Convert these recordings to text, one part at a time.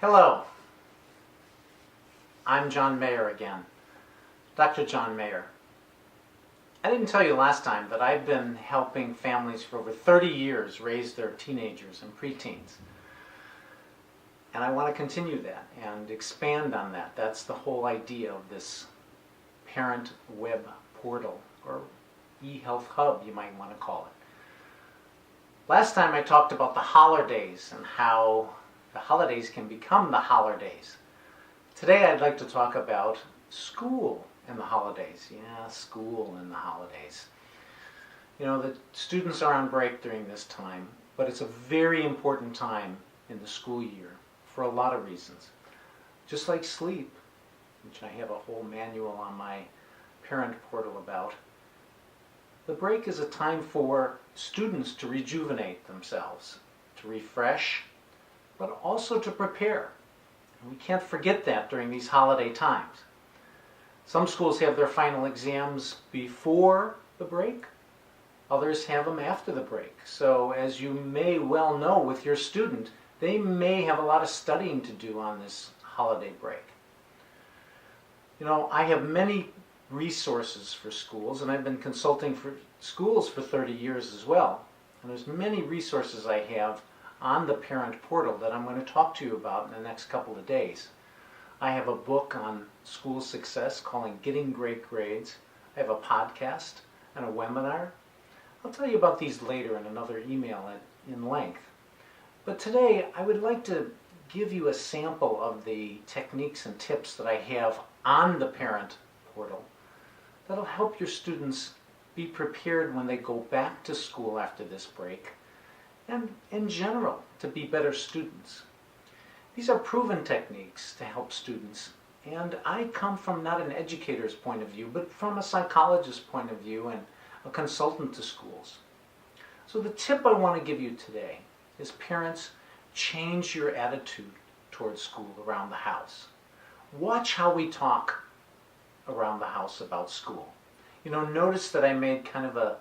Hello, I'm John Mayer again, Dr. John Mayer. I didn't tell you last time that I've been helping families for over 30 years raise their teenagers and preteens. And I want to continue that and expand on that. That's the whole idea of this parent web portal, or e-health hub you might want to call it. Last time I talked about the holidays and how the holidays can become the holidays. Today I'd like to talk about school and the holidays. Yeah, school and the holidays. You know, the students are on break during this time, but it's a very important time in the school year for a lot of reasons. Just like sleep, which I have a whole manual on my parent portal about. The break is a time for students to rejuvenate themselves, to refresh, but also to prepare. We can't forget that during these holiday times. Some schools have their final exams before the break. Others have them after the break. So as you may well know with your student, they may have a lot of studying to do on this holiday break. You know, I have many resources for schools, and I've been consulting for schools for 30 years as well. And there's many resources I have on the parent portal that I'm going to talk to you about in the next couple of days. I have a book on school success called Getting Great Grades. I have a podcast and a webinar. I'll tell you about these later in another email in length. But today I would like to give you a sample of the techniques and tips that I have on the parent portal that'll help your students be prepared when they go back to school after this break, and in general, to be better students. These are proven techniques to help students, and I come from not an educator's point of view, but from a psychologist's point of view and a consultant to schools. So the tip I want to give you today is, parents, change your attitude towards school around the house. Watch how we talk around the house about school. You know, notice that I made kind of a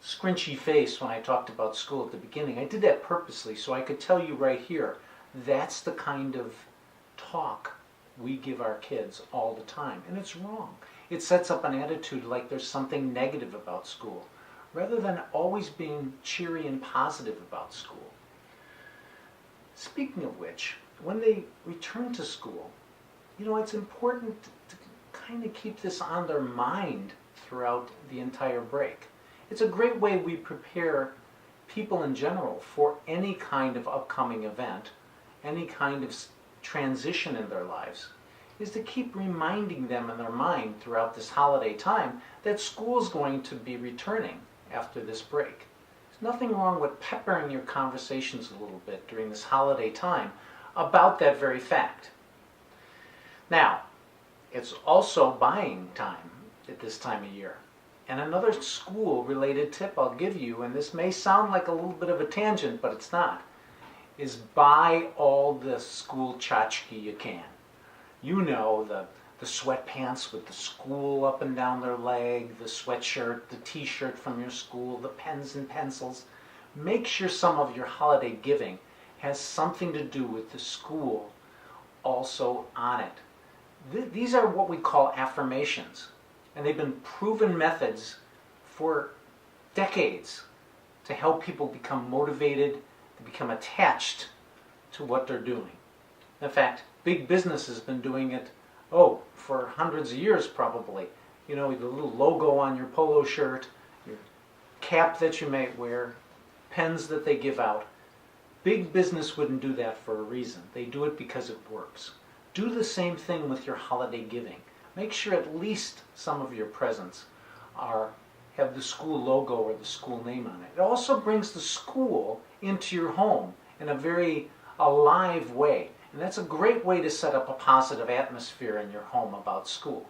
squinchy face when I talked about school at the beginning. I did that purposely so I could tell you right here, that's the kind of talk we give our kids all the time, and it's wrong. It sets up an attitude like there's something negative about school, rather than always being cheery and positive about school. Speaking of which, when they return to school, you know, it's important to kind of keep this on their mind throughout the entire break. It's a great way we prepare people in general for any kind of upcoming event, any kind of transition in their lives, is to keep reminding them in their mind throughout this holiday time that school's going to be returning after this break. There's nothing wrong with peppering your conversations a little bit during this holiday time about that very fact. Now, it's also buying time at this time of year. And another school-related tip I'll give you, and this may sound like a little bit of a tangent, but it's not, is buy all the school tchotchke you can. You know, the sweatpants with the school up and down their leg, the sweatshirt, the t-shirt from your school, the pens and pencils. Make sure some of your holiday giving has something to do with the school also on it. These are what we call affirmations. And they've been proven methods for decades to help people become motivated, to become attached to what they're doing. In fact, big business has been doing it, for hundreds of years probably. You know, the little logo on your polo shirt, your cap that you may wear, pens that they give out. Big business wouldn't do that for a reason. They do it because it works. Do the same thing with your holiday giving. Make sure at least some of your presents have the school logo or the school name on it. It also brings the school into your home in a very alive way. And that's a great way to set up a positive atmosphere in your home about school.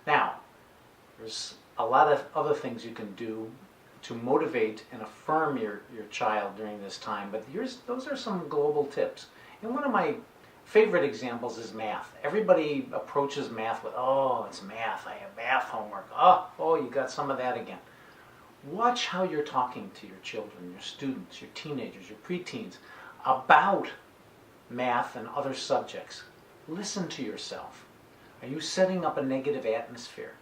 Now, there's a lot of other things you can do to motivate and affirm your child during this time, but those are some global tips. And one of my favorite examples is math. Everybody approaches math with, it's math, I have math homework. You got some of that again. Watch how you're talking to your children, your students, your teenagers, your preteens about math, and other subjects. Listen to yourself. Are you setting up a negative atmosphere?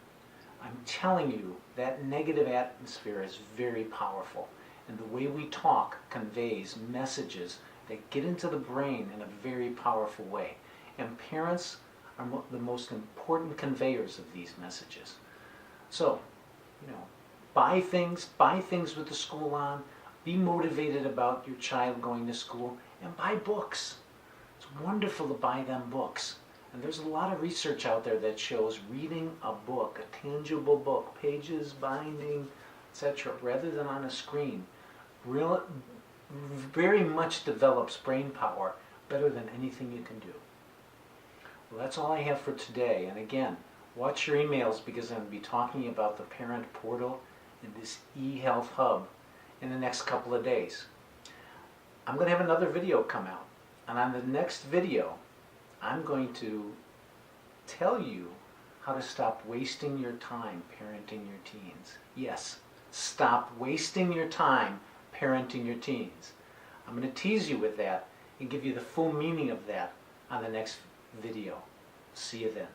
I'm telling you, that negative atmosphere is very powerful. And the way we talk conveys messages that get into the brain in a very powerful way. And parents are the most important conveyors of these messages. So, buy things with the school on, be motivated about your child going to school, and buy books. It's wonderful to buy them books. And there's a lot of research out there that shows reading a book, a tangible book, pages, binding, etc., rather than on a screen, very much develops brain power better than anything you can do. Well, that's all I have for today. And again, watch your emails because I'm going to be talking about the parent portal and this eHealth hub in the next couple of days. I'm going to have another video come out. And on the next video, I'm going to tell you how to stop wasting your time parenting your teens. Yes, stop wasting your time parenting your teens. I'm going to tease you with that and give you the full meaning of that on the next video. See you then.